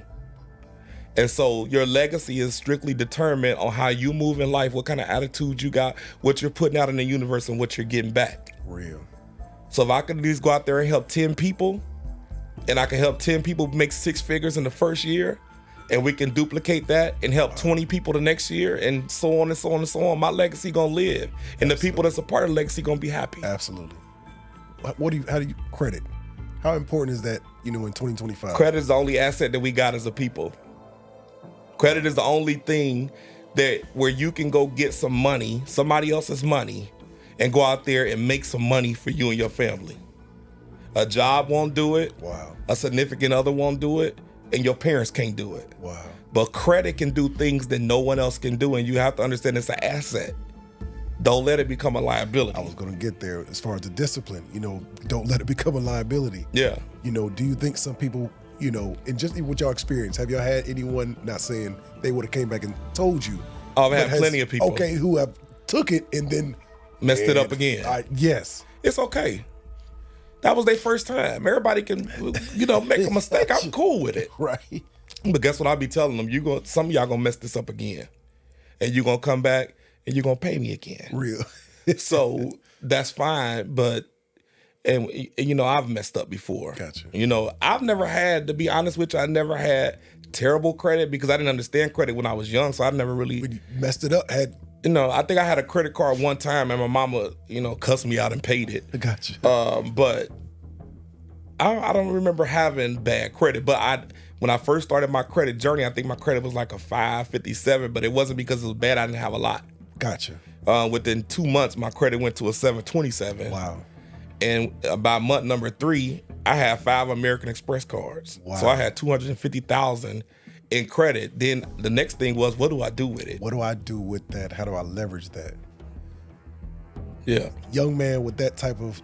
And so your legacy is strictly determined on how you move in life, what kind of attitude you got, what you're putting out in the universe, and what you're getting back. Real. So if I could at least go out there and help 10 people, and I can help 10 people make 6 figures in the first year, and we can duplicate that and help 20 people the next year, and so on and so on and so on, my legacy gonna live. And the people that's a part of the legacy gonna be happy. Absolutely. How do you credit? How important is that, in 2025? Credit is the only asset that we got as a people. Credit is the only thing that where you can go get some money, somebody else's money, and go out there and make some money for you and your family. A job won't do it. Wow. A significant other won't do it. and your parents can't do it. Wow. But credit can do things that no one else can do, and you have to understand it's an asset. Don't let it become a liability. I was going to get there as far as the discipline. Don't let it become a liability. Yeah. Do you think some people, and just even with your experience, have y'all had anyone, not saying they would have came back and told you? I've had plenty of people. Okay, who have took it and then messed it up again. Yes. It's okay. That was their first time. Everybody can, make a mistake. I'm cool with it. Right. But guess what I be telling them? Some of y'all gonna mess this up again. And you're gonna come back and you're gonna pay me again. Real. So that's fine, but I've messed up before. Gotcha. I've never had, to be honest with you, I never had terrible credit because I didn't understand credit when I was young, so I never really when you messed it up. I think I had a credit card one time and my mama, cussed me out and paid it. Gotcha. But I don't remember having bad credit. But when I first started my credit journey, I think my credit was like a 557, but it wasn't because it was bad. I didn't have a lot. Gotcha. Within 2 months, my credit went to a 727. Wow. And by month number 3, I had 5 American Express cards. Wow. So I had $250,000 in credit. Then the next thing was, what do I do with it? What do I do with that? How do I leverage that? Yeah. Young man with that type of,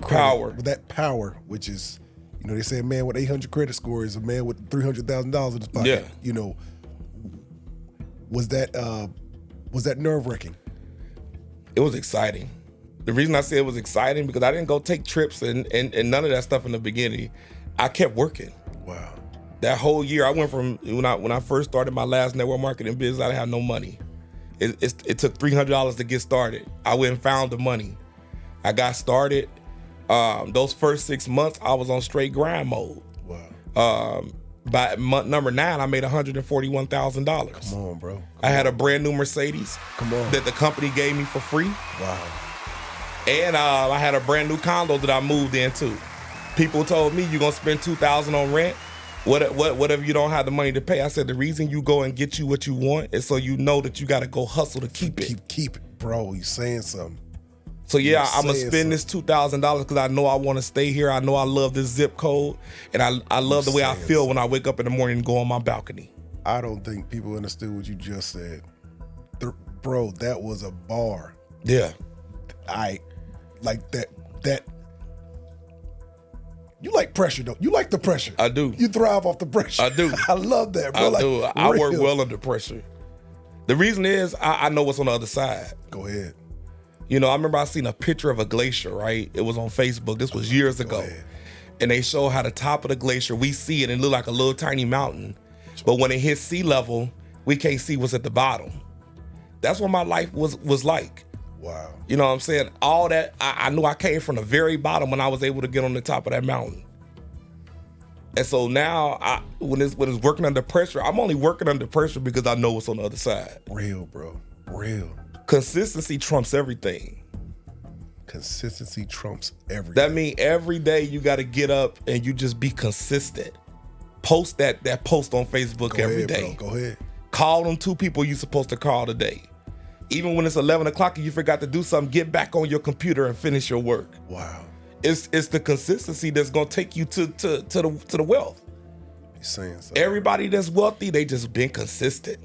power. With that power, which is, they say a man with 800 credit score is a man with $300,000 in his pocket. Yeah. Was that nerve-wracking? It was exciting. The reason I say it was exciting because I didn't go take trips and none of that stuff in the beginning. I kept working. Wow. That whole year, I went from when I first started my last network marketing business, I didn't have no money. It took $300 to get started. I went and found the money. I got started. Those first 6 months, I was on straight grind mode. Wow. By month number 9, I made $141,000. Come on, bro. I had a brand new Mercedes. Come on. That the company gave me for free. Wow. And I had a brand new condo that I moved into. People told me you're gonna spend $2,000 on rent. What if you don't have the money to pay? I said the reason you go and get you what you want is so you know that you gotta go hustle to keep it. Keep it, bro. You saying something. So yeah, I'm gonna spend this $2,000 because I know I want to stay here. I know I love this zip code, and I love the way I feel when I wake up in the morning and go on my balcony. I don't think people understood what you just said, bro. That was a bar. Yeah, I like that. You like pressure, though. You like the pressure. I do. You thrive off the pressure. I do. I love that, bro. I do. I work well under pressure. The reason is I know what's on the other side. Go ahead. I remember I seen a picture of a glacier, right? It was on Facebook. This was years ago. And they show how the top of the glacier, we see it and it look like a little tiny mountain. But when it hits sea level, we can't see what's at the bottom. That's what my life was like. Wow. You know what I'm saying? All that, I knew I came from the very bottom when I was able to get on the top of that mountain. And so now, when it's working under pressure, I'm only working under pressure because I know what's on the other side. Real, bro. Real. Consistency trumps everything. Consistency trumps everything. That means every day you got to get up and you just be consistent. Post that post on Facebook every day. Bro. Go ahead. Call them 2 people you're supposed to call today. Even when it's 11 o'clock and you forgot to do something, get back on your computer and finish your work. Wow. It's the consistency that's gonna take you to the wealth. You're saying something. Everybody that's wealthy, they just been consistent.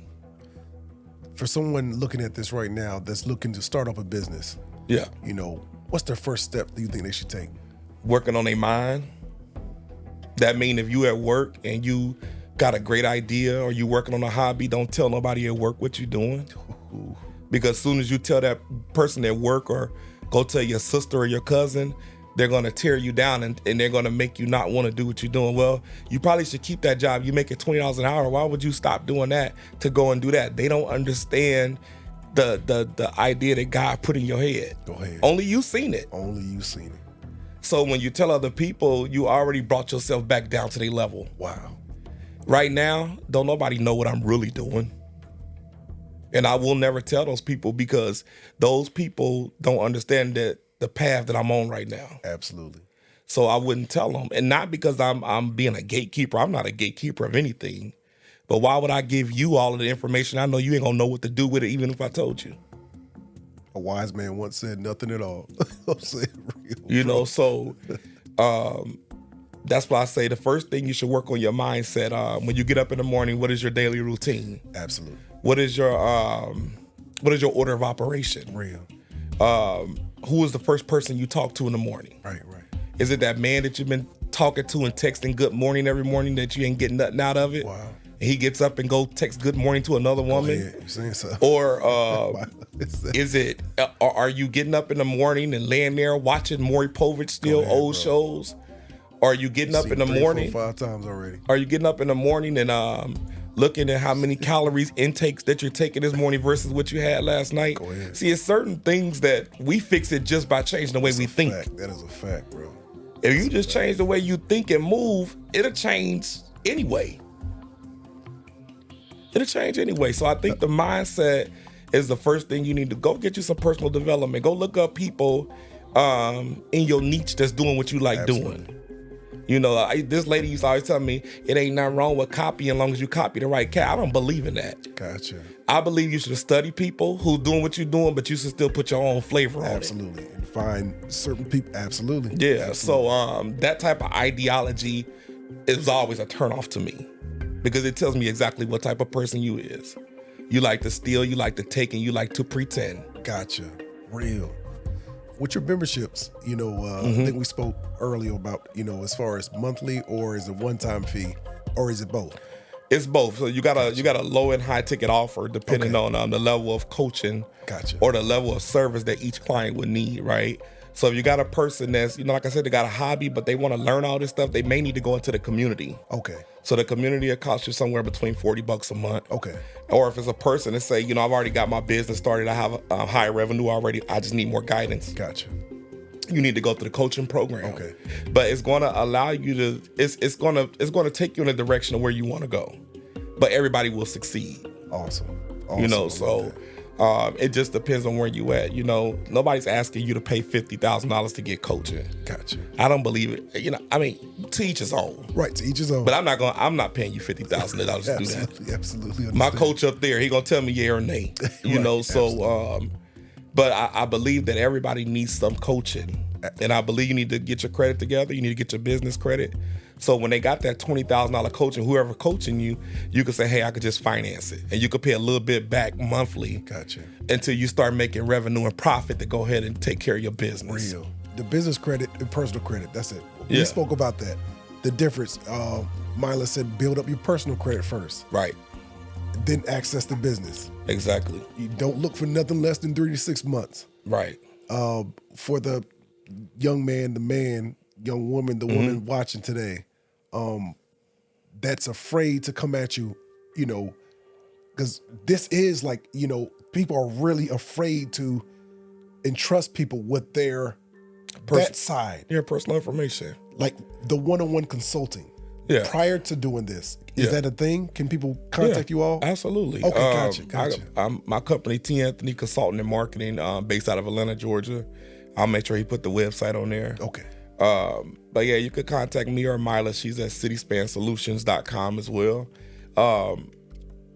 For someone looking at this right now that's looking to start up a business, yeah, what's their first step do you think they should take? Working on their mind. That mean if you at work and you got a great idea or you working on a hobby, don't tell nobody at work what you doing. Because as soon as you tell that person at work or go tell your sister or your cousin, they're going to tear you down and they're going to make you not want to do what you're doing. Well, you probably should keep that job. You make it $20 an hour. Why would you stop doing that to go and do that? They don't understand the idea that God put in your head. Go ahead. Only you seen it. Only you seen it. So when you tell other people, you already brought yourself back down to their level. Wow. Right now, don't nobody know what I'm really doing. And I will never tell those people because those people don't understand that the path that I'm on right now. Absolutely. So I wouldn't tell them. And not because I'm being a gatekeeper. I'm not a gatekeeper of anything. But why would I give you all of the information? I know you ain't gonna know what to do with it even if I told you. A wise man once said nothing at all. I'm saying real. So That's why I say the first thing you should work on your mindset. When you get up in the morning, what is your daily routine? Absolutely. What is your order of operation? Real. Who is the first person you talk to in the morning? Right. Is it that man that you've been talking to and texting good morning every morning that you ain't getting nothing out of it? Wow. And he gets up and go text good morning to another woman? Go ahead. You're saying so. Or is it, are you getting up in the morning and laying there watching Maury Povich still old shows? Or are you getting up in the morning? 4, 5 times already. Are you getting up in the morning and looking at how many calories intakes that you're taking this morning versus what you had last night? Go ahead. See, it's certain things that we fix it just by changing the way we think. That is a fact, bro. If you just change the way you think and move, it'll change anyway. It'll change anyway. So I think the mindset is the first thing you need to go get you some personal development. Go look up people in your niche that's doing what you like doing. You know, this lady used to always tell me, it ain't nothing wrong with copying as long as you copy the right cat. I don't believe in that. Gotcha. I believe you should study people who doing what you're doing, but you should still put your own flavor on it. Absolutely. And find certain people. Absolutely. Yeah. Absolutely. So that type of ideology is always a turnoff to me because it tells me exactly what type of person you is. You like to steal, you like to take, and you like to pretend. Gotcha. Real. With your memberships, you know, I think we spoke earlier about, you know, as far as monthly or is it one-time fee or is it both? It's both. So you got a low and high ticket offer depending on the level of coaching or the level of service that each client would need, right? So if you got a person that's, you know, like I said, they got a hobby, but they want to learn all this stuff, they may need to go into the community. Okay. So the community will cost you somewhere between $40 a month. Okay. Or if it's a person that say, you know, I've already got my business started, I have a high revenue already, I just need more guidance. Gotcha. You need to go through the coaching program. Okay. But it's going to allow you to, it's going to take you in a direction of where you want to go. But everybody will succeed. Awesome. You know, so it just depends on where you at. You know, nobody's asking you to pay $50,000 to get coaching. Gotcha. I don't believe it. You know, I mean, to each his own. Right, to each his own. But I'm not paying you $50,000 to do that. Absolutely. My coach up there, he gonna tell me yeah or nay. You Right, know, so but I believe that everybody needs some coaching. And I believe you need to get your credit together. You need to get your business credit. So when they got that $20,000 coaching, whoever coaching you, you could say, hey, I could just finance it. And you could pay a little bit back monthly. Gotcha. Until you start making revenue and profit to go ahead and take care of your business. Real. The business credit and personal credit, that's it. Yeah. We spoke about that. The difference, Mila said build up your personal credit first. Right. Then access the business. Exactly. You don't look for nothing less than 3 to 6 months. Right. For the young man, the man, young woman, the woman watching today, that's afraid to come at you, you know, because this is like, you know, people are really afraid to entrust people with their that side. Your personal information. Like the one-on-one consulting. Yeah. Prior to doing this, is that a thing? Can people contact you all? Absolutely. Okay, gotcha. I'm my company, T. Anthony Consulting and Marketing, based out of Atlanta, Georgia. I'll make sure he put the website on there. Okay. But yeah, you could contact me or Mila. She's at cityspansolutions.com as well.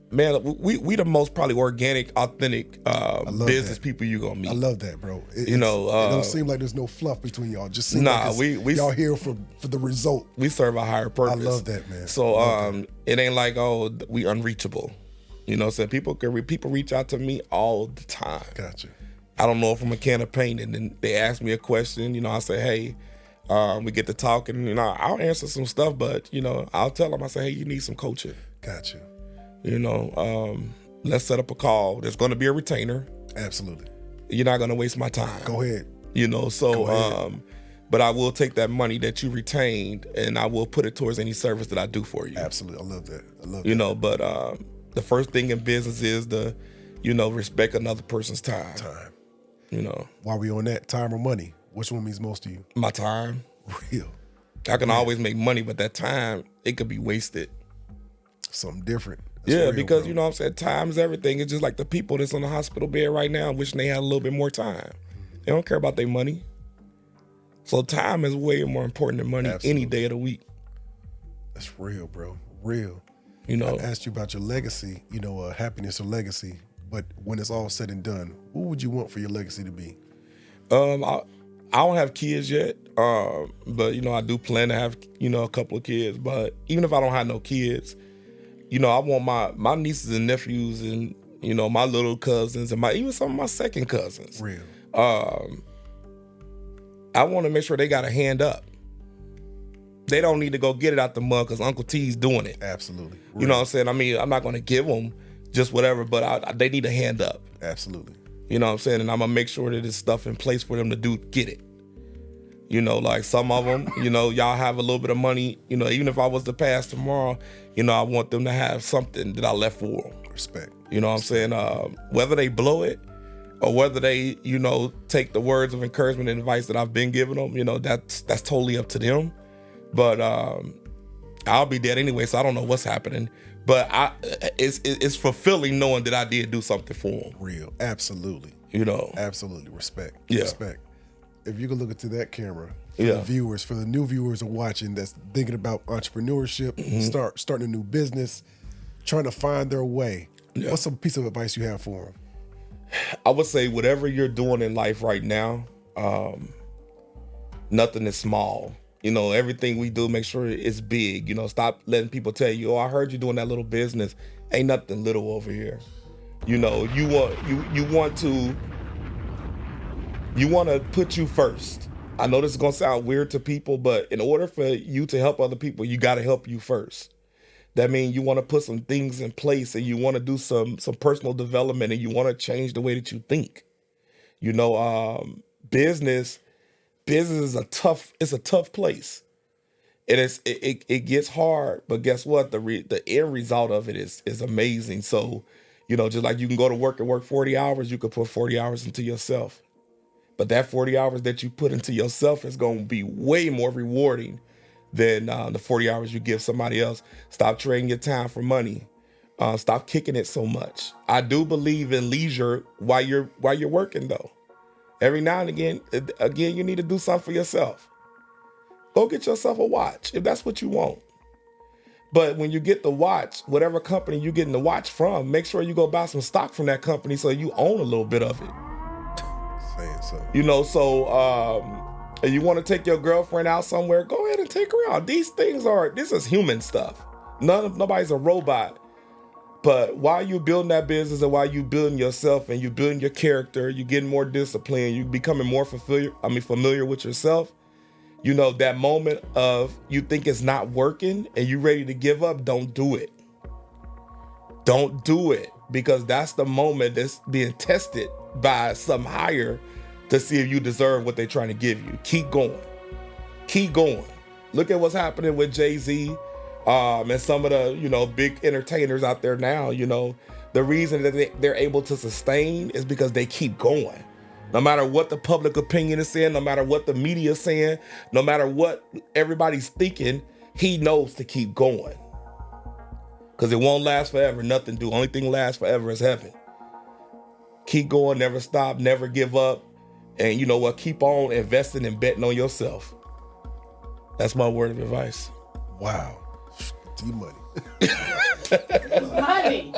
Man, we the most probably organic, authentic business people you gonna meet. I love that, bro. You know, it don't seem like there's no fluff between y'all. Just seem like y'all here for the result. We serve a higher purpose. I love that, man. So it ain't like we unreachable. You know, so people reach out to me all the time. Gotcha. I don't know if I'm a can of paint, and then they ask me a question. You know, I say, hey. We get to talking, you know, I'll answer some stuff, but, you know, I'll tell them, I say, hey, you need some coaching. Gotcha. You know, let's set up a call. There's going to be a retainer. Absolutely. You're not going to waste my time. Go ahead. You know, so, but I will take that money that you retained and I will put it towards any service that I do for you. Absolutely. I love that. You know, but the first thing in business is respect another person's time. You know. While we on that, time or money? Which one means most to you? My time. Real. I can always make money, but that time, it could be wasted. Something different. That's real, because, bro. You know what I'm saying? Time is everything. It's just like the people that's on the hospital bed right now wishing they had a little bit more time. They don't care about their money. So time is way more important than money any day of the week. That's real, bro. Real. You know. I asked you about your legacy, you know, happiness or legacy. But when it's all said and done, what would you want for your legacy to be? I don't have kids yet, but I do plan to have a couple of kids. But even if I don't have no kids, I want my nieces and nephews and my little cousins and even some of my second cousins. Real. I want to make sure they got a hand up. They don't need to go get it out the mud because Uncle T's doing it. Absolutely. Real. You know what I'm saying? I mean, I'm not going to give them just whatever, but they need a hand up. Absolutely. You know what I'm saying? And I'm going to make sure that there's stuff in place for them to get it. Like some of them, y'all have a little bit of money, even if I was to pass tomorrow, I want them to have something that I left for them. Respect. You know what I'm saying? Whether they blow it or whether they, take the words of encouragement and advice that I've been giving them, that's totally up to them. But I'll be dead anyway, so I don't know what's happening. But it's fulfilling knowing that I did do something for them. Real. Absolutely. Absolutely. Respect. Yeah. Respect. If you can look into that camera for Yeah. the viewers, for the new viewers are watching that's thinking about entrepreneurship, starting a new business, trying to find their way. Yeah. What's some piece of advice you have for them? I would say whatever you're doing in life right now, nothing is small. Everything we do, make sure it's big. Stop letting people tell you, "Oh, I heard you doing that little business." Ain't nothing little over here. You want to put you first. I know this is gonna sound weird to people, but in order for you to help other people, you got to help you first. That means you want to put some things in place, and you want to do some personal development, and you want to change the way that you think. Business is a tough place, and it gets hard. But guess what? The end result of it is amazing. So, just like you can go to work and work 40 hours, you could put 40 hours into yourself. But that 40 hours that you put into yourself is going to be way more rewarding than the 40 hours you give somebody else. Stop trading your time for money. Stop kicking it so much. I do believe in leisure while you're working, though. Every now and again, you need to do something for yourself. Go get yourself a watch if that's what you want. But when you get the watch, whatever company you're getting the watch from, make sure you go buy some stock from that company so you own a little bit of it. Saying so. If you want to take your girlfriend out somewhere, go ahead and take her out. This is human stuff. Nobody's a robot. But while you're building that business and while you're building yourself and you're building your character, you're getting more disciplined, you're becoming more familiar with yourself, that moment of you think it's not working and you're ready to give up, don't do it. Don't do it, because that's the moment that's being tested by something higher to see if you deserve what they're trying to give you. Keep going. Keep going. Look at what's happening with Jay-Z. And some of the, big entertainers out there now, the reason that they're able to sustain is because they keep going. No matter what the public opinion is saying, no matter what the media is saying, no matter what everybody's thinking, he knows to keep going. Because it won't last forever. Nothing do. Only thing lasts forever is heaven. Keep going, never stop, never give up. And you know what? Keep on investing and betting on yourself. That's my word of advice. Wow. Money. Money.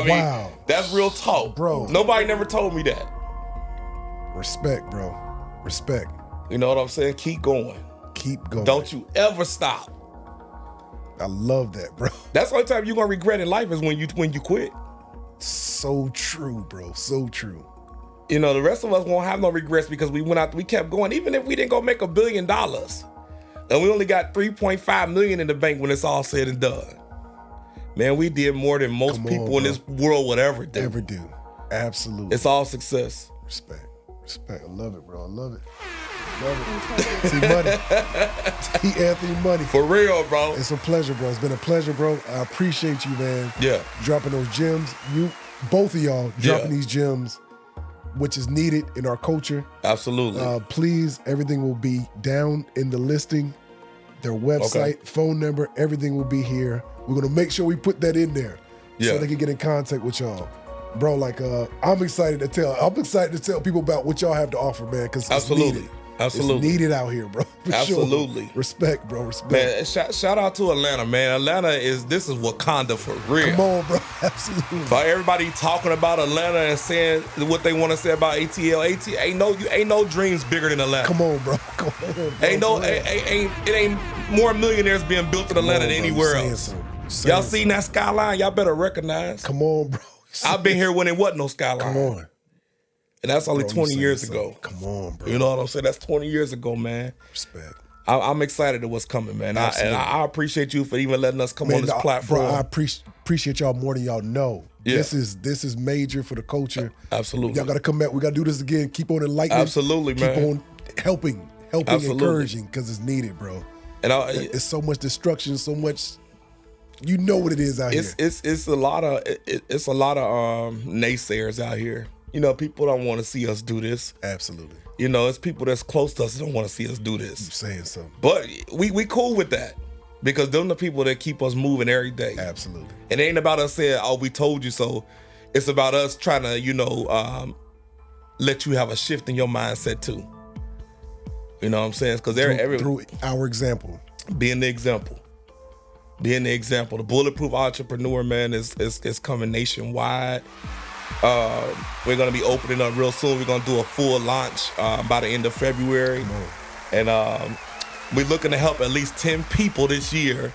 Wow. That's real talk. Bro. Nobody never told me that. Respect, bro. Respect. You know what I'm saying? Keep going. Keep going. Don't you ever stop. I love that, bro. That's the only time you're gonna regret in life is when you quit. So true, bro. So true. The rest of us won't have no regrets because we went out, we kept going, even if we didn't go make $1 billion. And we only got 3.5 million in the bank when it's all said and done. Man, we did more than most people in this world would ever do. Ever do. Absolutely. It's all success. Respect. I love it, bro. I love it. See, Money. T. Anthony Money. For real, bro. It's a pleasure, bro. It's been a pleasure, bro. I appreciate you, man. Yeah. Dropping those gems. Both of y'all dropping these gems, which is needed in our culture. Absolutely. Please, everything will be down in the listing. Their website, phone number, everything will be here. We're going to make sure we put that in there so they can get in contact with y'all. Bro, I'm excited to tell people about what y'all have to offer, man, because it's needed. Absolutely. It's needed out here, bro. For Absolutely. Sure. Respect, bro. Respect. Man, shout out to Atlanta, man. Atlanta this is Wakanda for real. Come on, bro. Absolutely. For everybody talking about Atlanta and saying what they want to say about ATL, ain't no dreams bigger than Atlanta. Come on, bro. Come on, bro. It ain't more millionaires being built in Atlanta than anywhere else. Y'all seen that skyline? Y'all better recognize. Come on, bro. I've been here when it wasn't no skyline. Come on. And that's only 20 years ago. Come on, bro. You know what I'm saying? That's 20 years ago, man. Respect. I'm excited at what's coming, man. I appreciate you for even letting us come on this platform. Bro, I appreciate y'all more than y'all know. Yeah. This is major for the culture. Absolutely. Y'all got to come back. We got to do this again. Keep on enlightening. Absolutely, man. Keep on helping, encouraging, because it's needed, bro. And it's so much destruction, so much. You know what it is out here. It's a lot of naysayers out here. You know, people don't want to see us do this. Absolutely. You know, it's people that's close to us that don't want to see us do this. You're saying something. But we cool with that because them the people that keep us moving every day. Absolutely. It ain't about us saying, "Oh, we told you so." It's about us trying to, let you have a shift in your mindset too. You know what I'm saying? Because through our example, being the example. The Bulletproof Entrepreneur, man, is coming nationwide. We're gonna be opening up real soon. We're gonna do a full launch by the end of February, and we're looking to help at least 10 people this year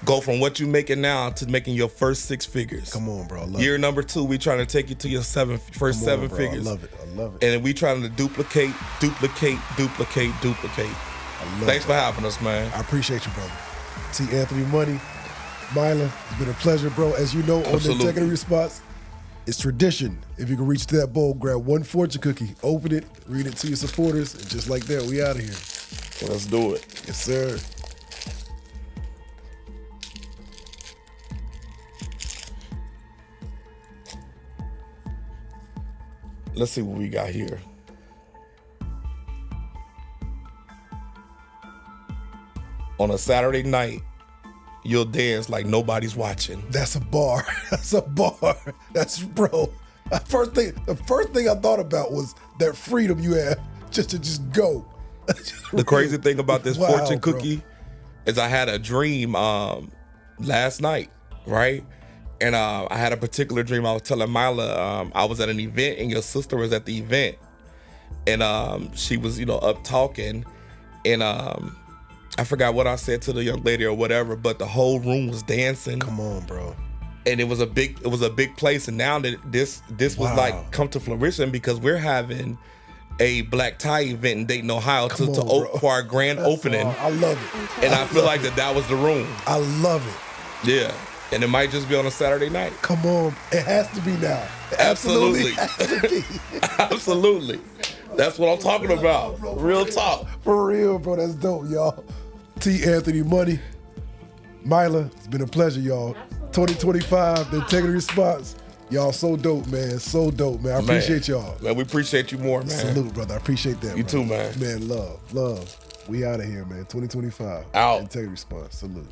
go from what you're making now to making your first 6 figures. Come on, bro. I love Year it. number 2, we trying to take you to your first 7 figures. I love it. And we trying to duplicate. Thanks for having us, man. I appreciate you, brother. T. Anthony Monie, Myla, it's been a pleasure, bro. As you know, on the Executive Response, it's tradition. If you can reach to that bowl, grab one fortune cookie, open it, read it to your supporters, and just like that, we out of here. Let's do it. Yes, sir. Let's see what we got here. On a Saturday night, you'll dance like nobody's watching. That's a bar. That's bro. The first thing I thought about was that freedom you have just to just go. The crazy thing about this fortune bro. cookie is I had a dream last night, right? And I had a particular dream. I was telling Myla, I was at an event and your sister was at the event. And she was, up talking. And I forgot what I said to the young lady or whatever, but the whole room was dancing. Come on, bro. And it was a big place. And now that this was like come to fruition because we're having a black tie event in Dayton, Ohio for our grand opening. I love it. And I feel like that was the room. I love it. Yeah. And it might just be on a Saturday night. Come on. It has to be now. Absolutely. Has to be. Absolutely. That's what I'm talking about. Real talk. For real, bro. That's dope, y'all. T. Anthony Monie, Myla, it's been a pleasure, y'all. 2025, the Integrity Response. Y'all so dope, man. So dope, man. I appreciate y'all. Man, we appreciate you more, man. Salute, brother. I appreciate that. You brother. too, man. Man, love. We out of here, man. 2025. Out. Integrity Response. Salute.